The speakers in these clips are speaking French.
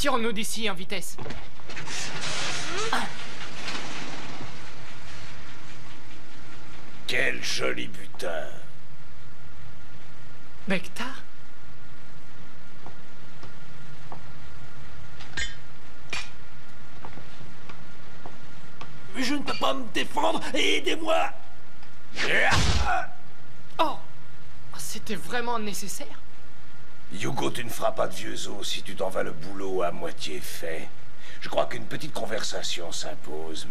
Tirons-nous d'ici en vitesse. Quel joli butin. Bektar? Mais je ne peux pas me défendre. Aidez-moi. Oh! C'était vraiment nécessaire? Hugo, tu ne feras pas de vieux os si tu t'en vas le boulot à moitié fait. Je crois qu'une petite conversation s'impose.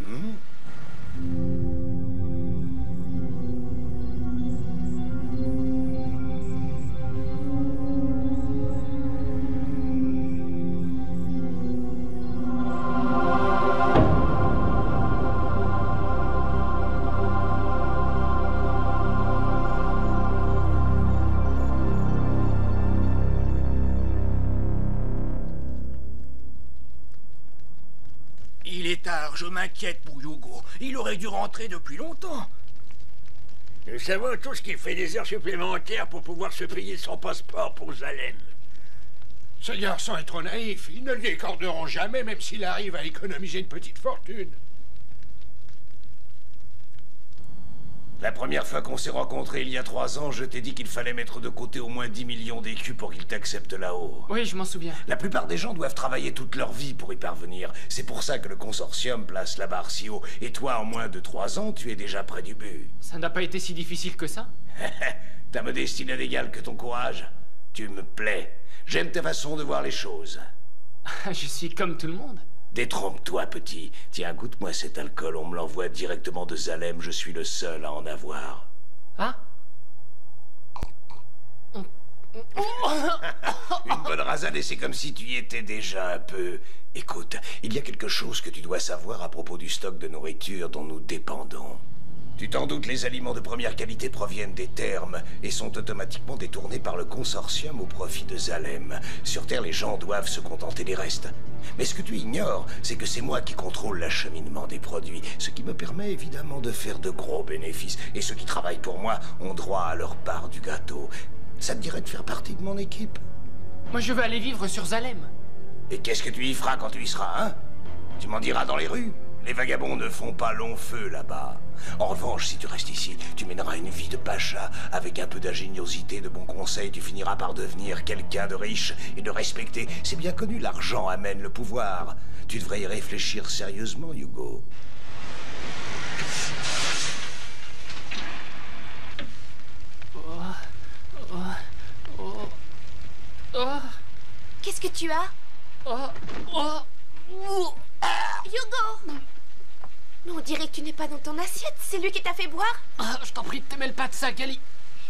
Il est tard, je m'inquiète pour Hugo. Il aurait dû rentrer depuis longtemps. Nous savons tous qu'il fait des heures supplémentaires pour pouvoir se payer son passeport pour Zalem. Ce garçon est trop naïf. Ils ne lui accorderont jamais, même s'il arrive à économiser une petite fortune. La première fois qu'on s'est rencontrés il y a 3 ans, je t'ai dit qu'il fallait mettre de côté au moins 10 millions d'écus pour qu'ils t'acceptent là-haut. Oui, je m'en souviens. La plupart des gens doivent travailler toute leur vie pour y parvenir. C'est pour ça que le consortium place la barre si haut. Et toi, en moins de 3 ans, tu es déjà près du but. Ça n'a pas été si difficile que ça? Ta modestie n'a d'égal que ton courage. Tu me plais. J'aime ta façon de voir les choses. Je suis comme tout le monde. Détrompe-toi, petit. Tiens, goûte-moi cet alcool. On me l'envoie directement de Zalem. Je suis le seul à en avoir. Ah? Une bonne rasade et c'est comme si tu y étais déjà un peu. Écoute, il y a quelque chose que tu dois savoir à propos du stock de nourriture dont nous dépendons. Tu t'en doutes, les aliments de première qualité proviennent des thermes et sont automatiquement détournés par le consortium au profit de Zalem. Sur Terre, les gens doivent se contenter des restes. Mais ce que tu ignores, c'est que c'est moi qui contrôle l'acheminement des produits, ce qui me permet évidemment de faire de gros bénéfices. Et ceux qui travaillent pour moi ont droit à leur part du gâteau. Ça te dirait de faire partie de mon équipe? Moi, je veux aller vivre sur Zalem. Et qu'est-ce que tu y feras quand tu y seras, hein? Tu m'en diras dans les rues? Les vagabonds ne font pas long feu là-bas. En revanche, si tu restes ici, tu mèneras une vie de pacha. Avec un peu d'ingéniosité et de bons conseils, tu finiras par devenir quelqu'un de riche et de respecté. C'est bien connu, l'argent amène le pouvoir. Tu devrais y réfléchir sérieusement, Hugo. Qu'est-ce que tu as? Hugo! Non, on dirait que tu n'es pas dans ton assiette. C'est lui qui t'a fait boire? Je t'en prie, te mêle pas de ça, Gali.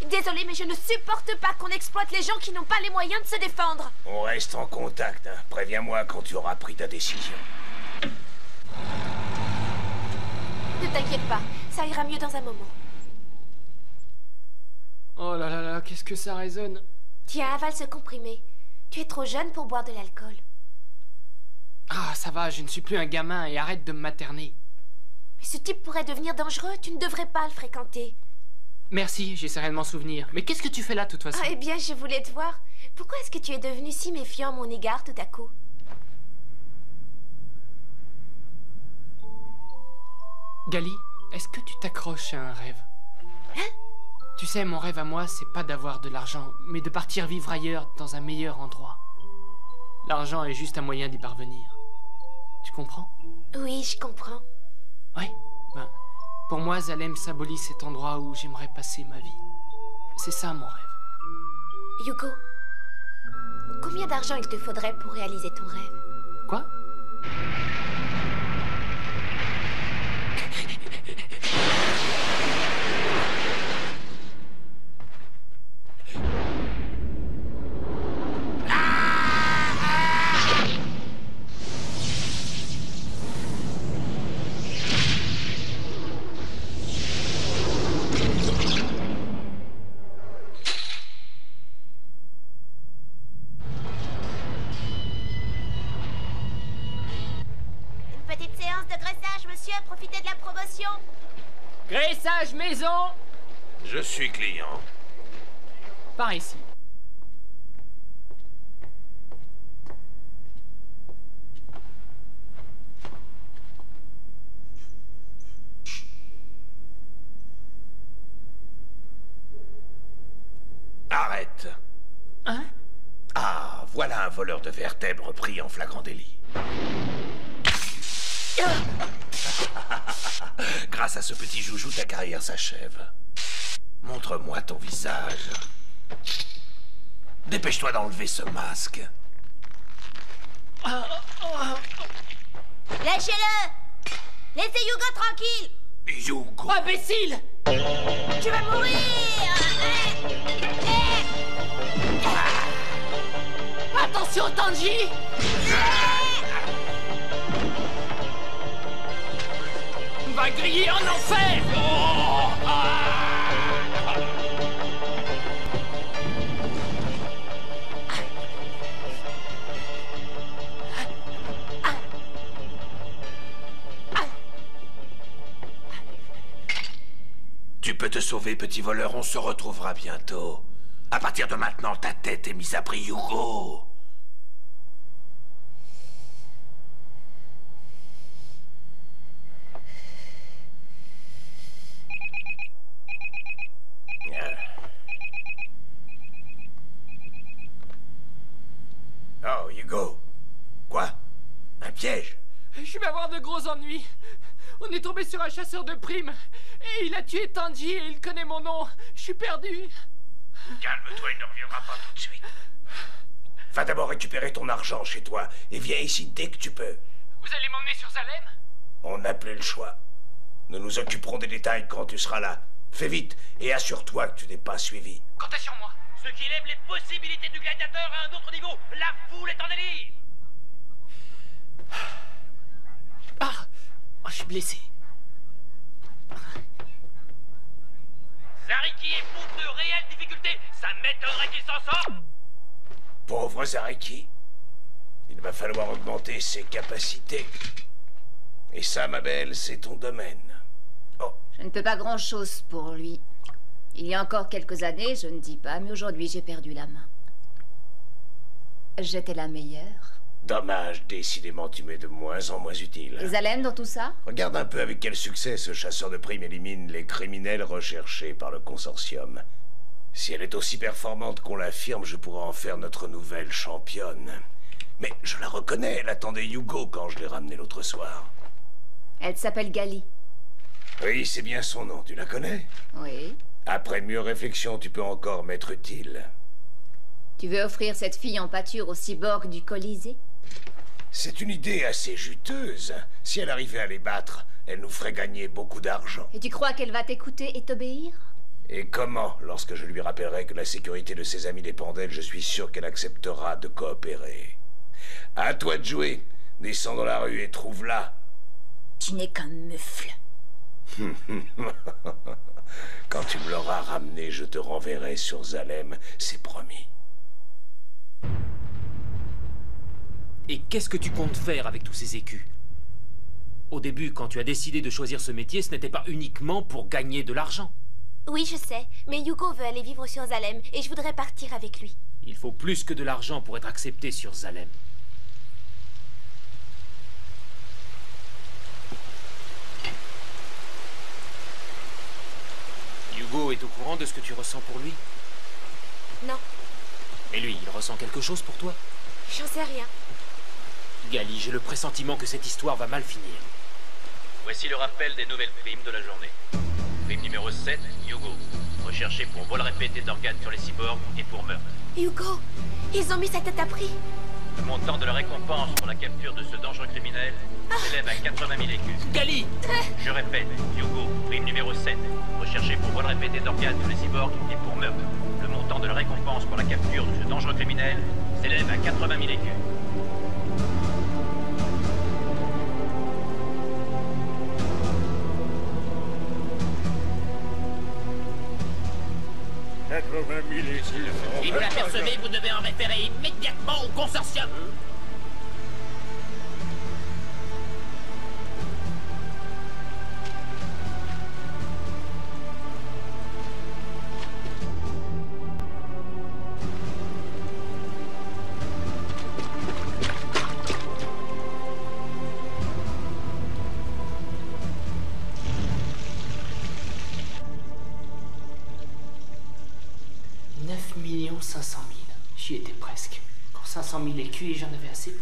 Désolée, mais je ne supporte pas qu'on exploite les gens qui n'ont pas les moyens de se défendre. On reste en contact, hein. Préviens-moi quand tu auras pris ta décision. Ne t'inquiète pas, ça ira mieux dans un moment. Oh là là là, qu'est-ce que ça résonne. Tiens, avale ce comprimé. Tu es trop jeune pour boire de l'alcool. Ah, ça va, je ne suis plus un gamin et arrête de me materner. Mais ce type pourrait devenir dangereux, tu ne devrais pas le fréquenter. Merci, j'essaierai de m'en souvenir. Mais qu'est-ce que tu fais là, de toute façon? Ah, eh bien, je voulais te voir. Pourquoi est-ce que tu es devenu si méfiant à mon égard tout à coup? Gali, est-ce que tu t'accroches à un rêve? Hein? Tu sais, mon rêve à moi, c'est pas d'avoir de l'argent, mais de partir vivre ailleurs, dans un meilleur endroit. L'argent est juste un moyen d'y parvenir. Tu comprends? Oui, je comprends. Oui, ben, pour moi, Zalem symbolise cet endroit où j'aimerais passer ma vie. C'est ça, mon rêve. Hugo, combien d'argent il te faudrait pour réaliser ton rêve? Quoi? Profitez de la promotion. Graissage maison. Je suis client. Par ici. Arrête. Hein? Ah, voilà un voleur de vertèbres pris en flagrant délit. Grâce à ce petit joujou, ta carrière s'achève. Montre-moi ton visage. Dépêche-toi d'enlever ce masque. Lâchez-le! Laissez Hugo tranquille! Hugo. Imbécile! Tu vas mourir! Attention, Tanji! Va griller en enfer! Tu peux te sauver, petit voleur, on se retrouvera bientôt. À partir de maintenant, ta tête est mise à prix, Hugo. Oh, Hugo. Quoi? Un piège? Je vais avoir de gros ennuis. On est tombé sur un chasseur de primes. Et il a tué Tanji et il connaît mon nom. Je suis perdu. Calme-toi, il ne reviendra pas tout de suite. Va d'abord récupérer ton argent chez toi et viens ici dès que tu peux. Vous allez m'emmener sur Salem? On n'a plus le choix. Nous nous occuperons des détails quand tu seras là. Fais vite et assure-toi que tu n'es pas suivi. Comptez sur moi. Ceux qui lèvent les possibilités du gladiateur à un autre niveau, la foule est en délire. Ah! Oh, je suis blessé. Zariki éprouve de réelles difficultés. Ça m'étonnerait qu'il s'en sorte. Pauvre Zariki. Il va falloir augmenter ses capacités. Et ça, ma belle, c'est ton domaine. Oh, Je ne peux pas grand-chose pour lui. Il y a encore quelques années, je ne dis pas, mais aujourd'hui j'ai perdu la main. J'étais la meilleure. dommage, décidément tu m'es de moins en moins utile. Les Zalem dans tout ça? Regarde un peu avec quel succès ce chasseur de primes élimine les criminels recherchés par le consortium. Si elle est aussi performante qu'on l'affirme, je pourrais en faire notre nouvelle championne. Mais je la reconnais, elle attendait Hugo quand je l'ai ramenée l'autre soir. Elle s'appelle Gali. Oui, c'est bien son nom, tu la connais? Oui. Après mûre réflexion, tu peux encore m'être utile. Tu veux offrir cette fille en pâture au cyborg du Colisée? C'est une idée assez juteuse. Si elle arrivait à les battre, elle nous ferait gagner beaucoup d'argent. Et tu crois qu'elle va t'écouter et t'obéir? Et comment, lorsque je lui rappellerai que la sécurité de ses amis dépend d'elle, je suis sûr qu'elle acceptera de coopérer. À toi de jouer. Descends dans la rue et trouve-la. Tu n'es qu'un mufle. Quand tu me l'auras ramené, je te renverrai sur Zalem, c'est promis. Et qu'est-ce que tu comptes faire avec tous ces écus? Au début, quand tu as décidé de choisir ce métier, ce n'était pas uniquement pour gagner de l'argent. Oui, je sais, mais Hugo veut aller vivre sur Zalem et je voudrais partir avec lui. Il faut plus que de l'argent pour être accepté sur Zalem. Hugo est au courant de ce que tu ressens pour lui? Non, Et lui, il ressent quelque chose pour toi? j'en sais rien. Gali, j'ai le pressentiment que cette histoire va mal finir. Voici le rappel des nouvelles primes de la journée. Prime numéro 7, Hugo. Recherché pour vol répété d'organes sur les cyborgs et pour meurtre. Hugo, ils ont mis sa tête à prix. Le montant de la récompense pour la capture de ce dangereux criminel s'élève à 80 000 écus. Gali! Je répète, Hugo, prime numéro 7. Recherché pour vol répété d'organes sur les cyborgs et pour meurtre. Le montant de la récompense pour la capture de ce dangereux criminel s'élève à 80 000 écus. Si vous l'apercevez, vous devez en référer immédiatement au consortium. 9 500 000. J'y étais presque. Pour 500 000 écus et j'en avais assez.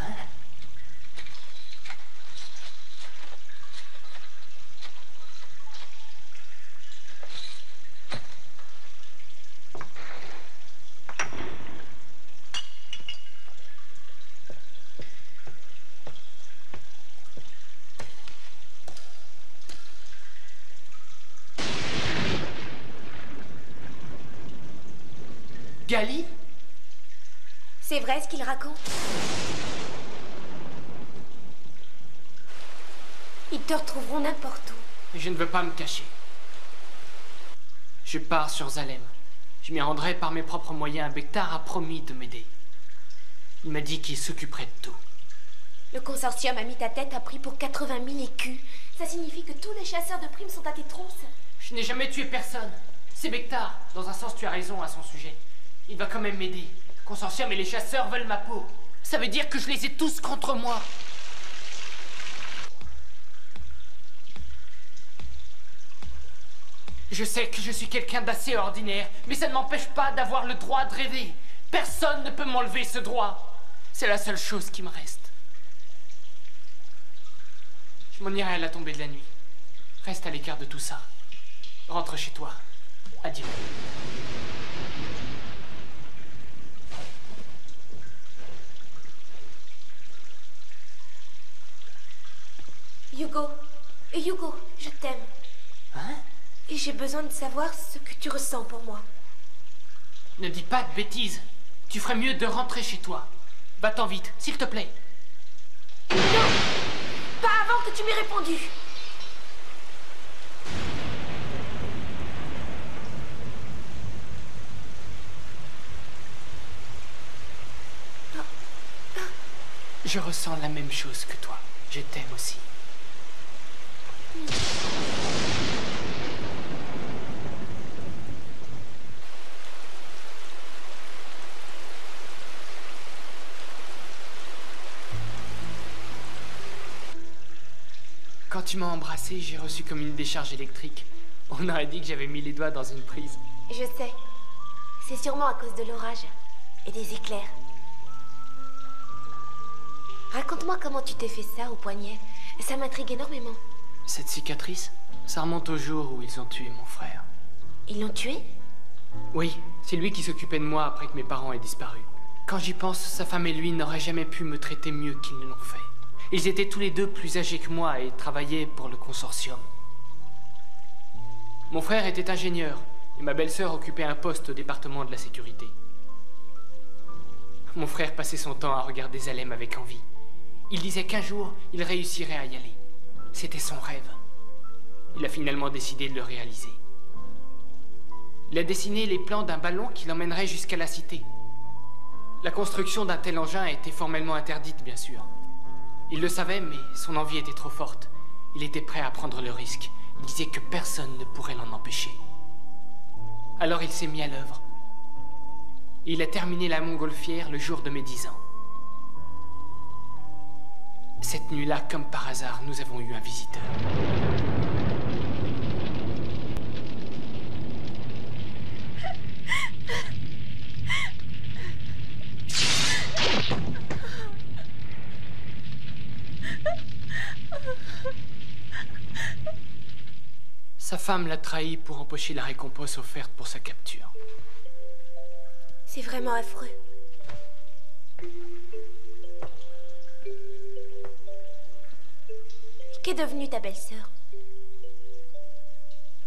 Hein? Gali? C'est vrai ce qu'il raconte? Ils te retrouveront n'importe où. Je ne veux pas me cacher. Je pars sur Zalem. Je m'y rendrai par mes propres moyens. Bektar a promis de m'aider. Il m'a dit qu'il s'occuperait de tout. Le consortium a mis ta tête à prix pour 80 000 écus. Ça signifie que tous les chasseurs de primes sont à tes trousses. Je n'ai jamais tué personne. C'est Bektar. Dans un sens, tu as raison à son sujet. Il va quand même m'aider. Le consortium et les chasseurs veulent ma peau. Ça veut dire que je les ai tous contre moi. Je sais que je suis quelqu'un d'assez ordinaire, mais ça ne m'empêche pas d'avoir le droit de rêver. Personne ne peut m'enlever ce droit. C'est la seule chose qui me reste. Je m'en irai à la tombée de la nuit. Reste à l'écart de tout ça. Rentre chez toi. Adieu. Hugo, je t'aime. Hein? Et j'ai besoin de savoir ce que tu ressens pour moi. Ne dis pas de bêtises. Tu ferais mieux de rentrer chez toi. Va-t'en vite, s'il te plaît. Non! Pas avant que tu m'aies répondu. Je ressens la même chose que toi. Je t'aime aussi. Quand tu m'as embrassé, j'ai reçu comme une décharge électrique. On aurait dit que j'avais mis les doigts dans une prise. Je sais. C'est sûrement à cause de l'orage et des éclairs. Raconte-moi comment tu t'es fait ça au poignet. Ça m'intrigue énormément. Cette cicatrice, ça remonte au jour où ils ont tué mon frère. Ils l'ont tué? Oui, c'est lui qui s'occupait de moi après que mes parents aient disparu. Quand j'y pense, sa femme et lui n'auraient jamais pu me traiter mieux qu'ils ne l'ont fait. Ils étaient tous les deux plus âgés que moi et travaillaient pour le consortium. Mon frère était ingénieur et ma belle-sœur occupait un poste au département de la sécurité. Mon frère passait son temps à regarder Zalem avec envie. Il disait qu'un jour, il réussirait à y aller. C'était son rêve. Il a finalement décidé de le réaliser. Il a dessiné les plans d'un ballon qui l'emmènerait jusqu'à la cité. La construction d'un tel engin était formellement interdite, bien sûr. Il le savait, mais son envie était trop forte. Il était prêt à prendre le risque. Il disait que personne ne pourrait l'en empêcher. Alors il s'est mis à l'œuvre. Il a terminé la montgolfière le jour de mes 10 ans. Cette nuit-là, comme par hasard, nous avons eu un visiteur. Sa femme l'a trahi pour empocher la récompense offerte pour sa capture. C'est vraiment affreux. Qu'est devenue ta belle-sœur?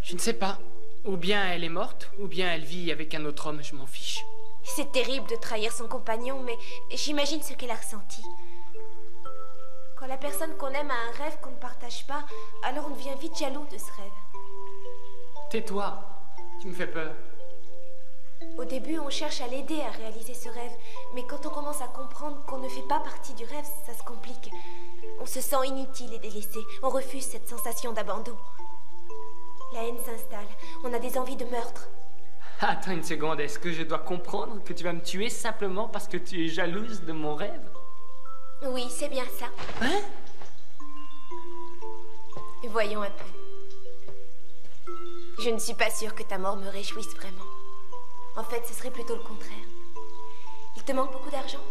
Je ne sais pas. Ou bien elle est morte, ou bien elle vit avec un autre homme, je m'en fiche. C'est terrible de trahir son compagnon, mais j'imagine ce qu'elle a ressenti. Quand la personne qu'on aime a un rêve qu'on ne partage pas, alors on devient vite jaloux de ce rêve. Tais-toi, tu me fais peur. Au début, on cherche à l'aider à réaliser ce rêve, mais quand on commence à comprendre qu'on ne fait pas partie du rêve, ça se complique. On se sent inutile et délaissé, on refuse cette sensation d'abandon. La haine s'installe, on a des envies de meurtre. Attends une seconde, est-ce que je dois comprendre que tu vas me tuer simplement parce que tu es jalouse de mon rêve? Oui, c'est bien ça. Hein? Voyons un peu. Je ne suis pas sûre que ta mort me réjouisse vraiment. En fait, ce serait plutôt le contraire. Il te manque beaucoup d'argent?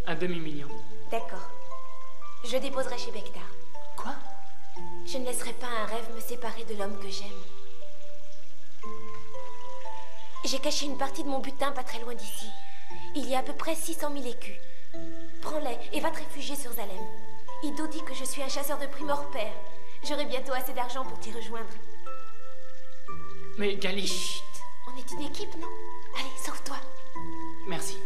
Un demi-million. D'accord. Je déposerai chez Bektar. Quoi? Je ne laisserai pas un rêve me séparer de l'homme que j'aime. J'ai caché une partie de mon butin pas très loin d'ici. Il y a à peu près 600 000 écus. Prends-les et va te réfugier sur Zalem. Ido dit que je suis un chasseur de primes hors pair. J'aurai bientôt assez d'argent pour t'y rejoindre. Mais Gali... Chut! On est une équipe, non? Allez, sauve-toi. Merci.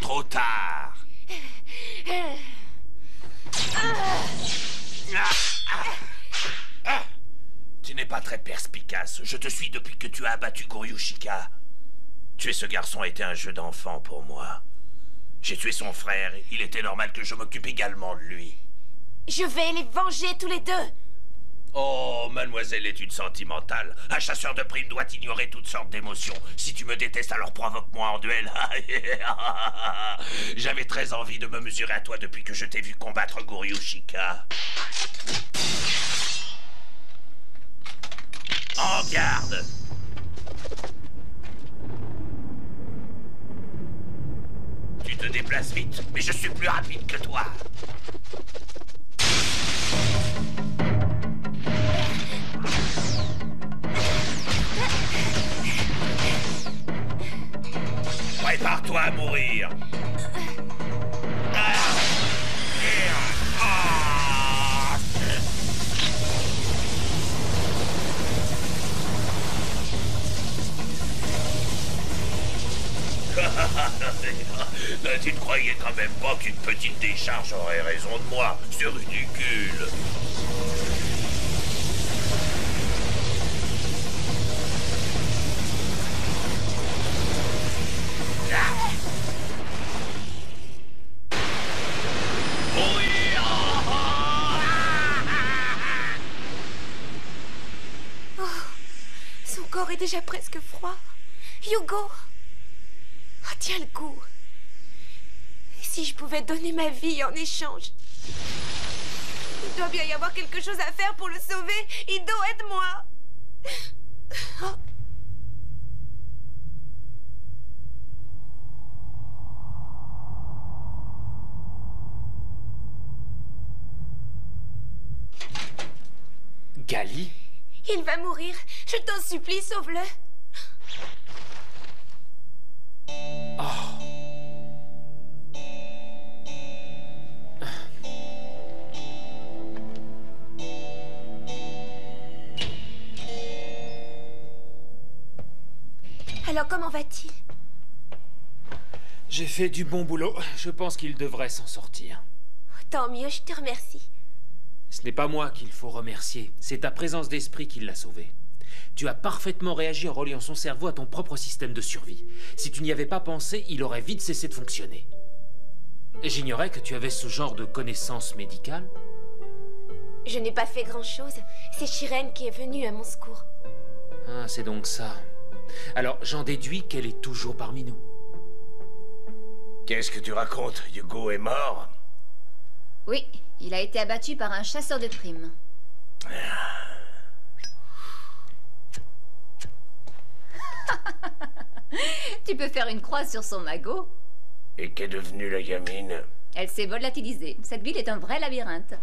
Trop tard. Tu n'es pas très perspicace. Je te suis depuis que tu as abattu Goryushika. Tuer ce garçon était un jeu d'enfant pour moi. J'ai tué son frère. Il était normal que je m'occupe également de lui. Je vais les venger tous les deux. Oh, mademoiselle est une sentimentale. Un chasseur de primes doit ignorer toutes sortes d'émotions. Si tu me détestes, alors provoque-moi en duel. J'avais très envie de me mesurer à toi depuis que je t'ai vu combattre Goryushika. En garde! Tu te déplaces vite, mais je suis plus rapide que toi. Prépare-toi à mourir. Tu ne croyais quand même pas qu'une petite décharge aurait raison de moi? C'est ridicule. Oh, son corps est déjà presque froid. Hugo! Oh, tiens le coup. Si je pouvais donner ma vie en échange. Il doit bien y avoir quelque chose à faire pour le sauver. Ido, aide-moi. Oh. Gali? Il va mourir. Je t'en supplie, sauve-le. Oh. Alors, comment va-t-il? J'ai fait du bon boulot. Je pense qu'il devrait s'en sortir. Tant mieux, je te remercie. Ce n'est pas moi qu'il faut remercier. C'est ta présence d'esprit qui l'a sauvé. Tu as parfaitement réagi en reliant son cerveau à ton propre système de survie. Si tu n'y avais pas pensé, il aurait vite cessé de fonctionner. J'ignorais que tu avais ce genre de connaissances médicales. Je n'ai pas fait grand-chose. C'est Shiren qui est venue à mon secours. Ah, c'est donc ça. Alors, j'en déduis qu'elle est toujours parmi nous. Qu'est-ce que tu racontes? Hugo est mort? Oui, il a été abattu par un chasseur de primes. Tu peux faire une croix sur son magot. Et qu'est devenue la gamine? Elle s'est volatilisée. Cette ville est un vrai labyrinthe.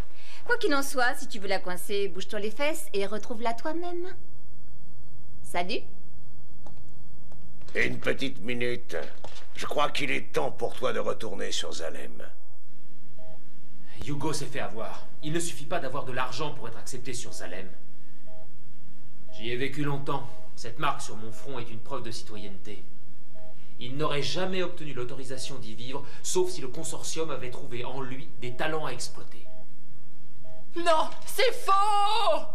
Quoi qu'il en soit, si tu veux la coincer, bouge-toi les fesses et retrouve-la toi-même. Salut. Une petite minute. Je crois qu'il est temps pour toi de retourner sur Zalem. Hugo s'est fait avoir. Il ne suffit pas d'avoir de l'argent pour être accepté sur Zalem. J'y ai vécu longtemps. Cette marque sur mon front est une preuve de citoyenneté. Il n'aurait jamais obtenu l'autorisation d'y vivre, sauf si le consortium avait trouvé en lui des talents à exploiter. Non, c'est faux!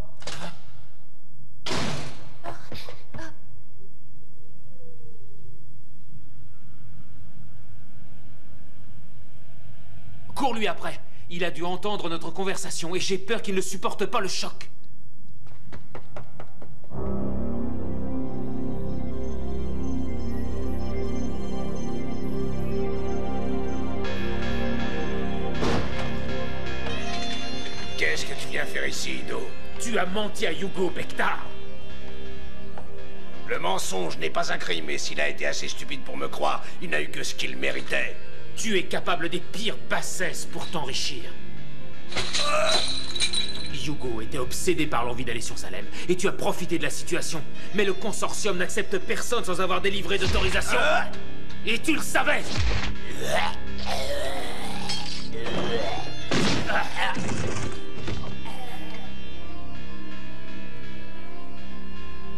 Cours-lui après. Il a dû entendre notre conversation et j'ai peur qu'il ne supporte pas le choc. Qu'est-ce que tu viens faire ici, Ido? Tu as menti à Hugo, Bektar. Le mensonge n'est pas un crime, et s'il a été assez stupide pour me croire, il n'a eu que ce qu'il méritait. Tu es capable des pires bassesses pour t'enrichir. Hugo était obsédé par l'envie d'aller sur Salem, et tu as profité de la situation. Mais le consortium n'accepte personne sans avoir délivré d'autorisation. Et tu le savais.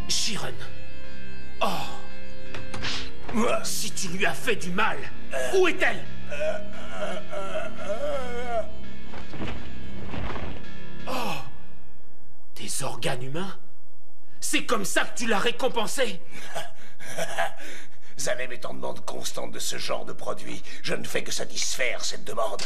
Chiron. Oh. Si tu lui as fait du mal, où est-elle? Oh. Tes organes humains? C'est comme ça que tu l'as récompensé? Salem est en demande constante de ce genre de produit. Je ne fais que satisfaire cette demande.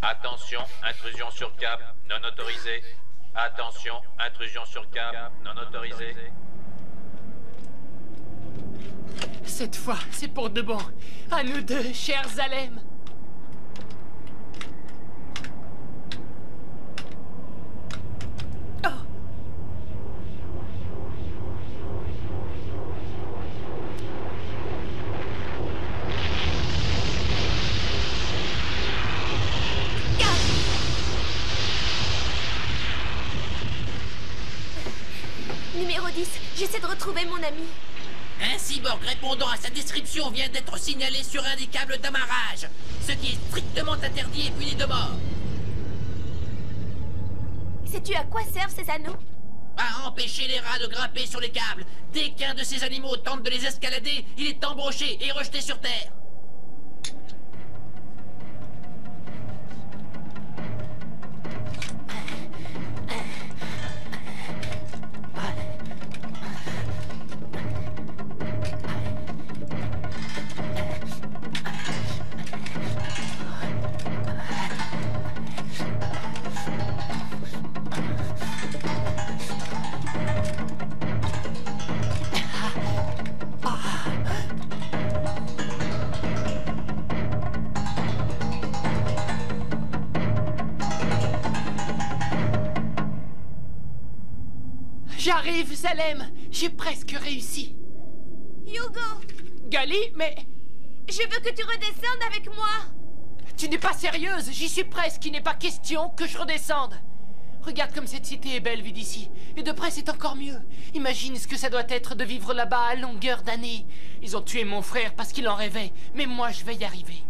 Attention, intrusion sur cap, non autorisée. Attention, intrusion sur cap, non autorisée. Cette fois, c'est pour de bon. À nous deux, cher Salem. Oh. Numéro 10, j'essaie de retrouver mon ami. Un cyborg répondant à sa description vient d'être signalé sur un des câbles d'amarrage, ce qui est strictement interdit et puni de mort. Sais-tu à quoi servent ces anneaux? À empêcher les rats de grimper sur les câbles. Dès qu'un de ces animaux tente de les escalader, il est embroché et rejeté sur terre. J'arrive, Salem. J'ai presque réussi. Hugo! Gali, mais... Je veux que tu redescendes avec moi. Tu n'es pas sérieuse. J'y suis presque. Il n'est pas question que je redescende. Regarde comme cette cité est belle vue d'ici. Et de près, c'est encore mieux. Imagine ce que ça doit être de vivre là-bas à longueur d'années. Ils ont tué mon frère parce qu'il en rêvait. Mais moi, je vais y arriver.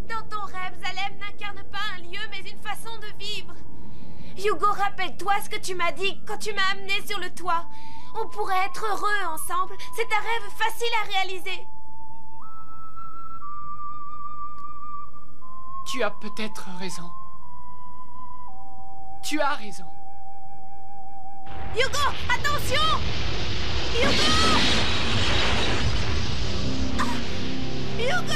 Dans ton rêve, Salem n'incarne pas un lieu, mais une façon de vivre. Hugo, rappelle-toi ce que tu m'as dit quand tu m'as amené sur le toit. On pourrait être heureux ensemble. C'est un rêve facile à réaliser. Tu as peut-être raison. Tu as raison. Hugo, attention! Hugo! Ah! Hugo!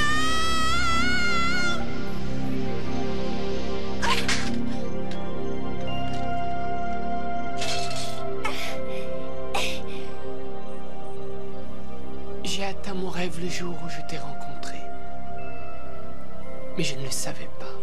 J'ai atteint mon rêve le jour où je t'ai rencontré. Mais je ne le savais pas.